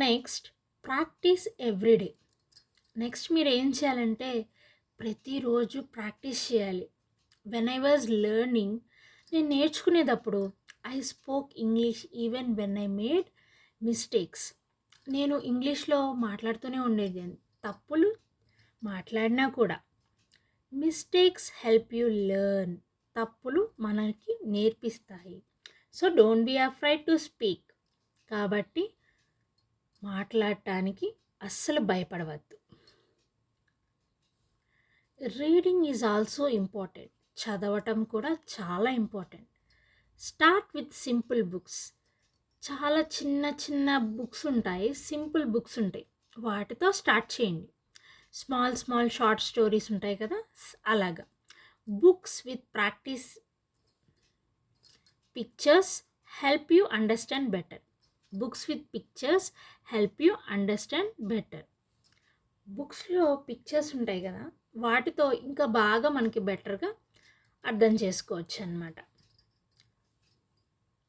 Next practice everyday. Next మీరు ఏం చేయాలంటే ప్రతిరోజు ప్రాక్టీస్ చేయాలి. వెన్ ఐ వాజ్ లెర్నింగ్, నేను నేర్చుకునేటప్పుడు I spoke English even when I made mistakes. నేను ఇంగ్లీష్లో మాట్లాడుతూనే ఉండేదాన్ని, తప్పులు మాట్లాడినా కూడా. Mistakes help you learn. తప్పులు మనకి నేర్పిస్తాయి. So don't be afraid to speak. కాబట్టి మాట్లాడటానికి అస్సలు భయపడవద్దు. Reading is also important. చదవటం కూడా చాలా important. Start with simple books. చాలా చిన్న చిన్న బుక్స్ ఉంటాయి, సింపుల్ బుక్స్ ఉంటాయి, వాటితో స్టార్ట్ చేయండి. స్మాల్ స్మాల్ షార్ట్ స్టోరీస్ ఉంటాయి కదా, అలాగా. Books with practice pictures help you understand better. Books with pictures help you understand better. బుక్స్లో పిక్చర్స్ ఉంటాయి కదా, వాటితో ఇంకా బాగా మనకి బెటర్గా అర్థం చేసుకోవచ్చు అన్నమాట.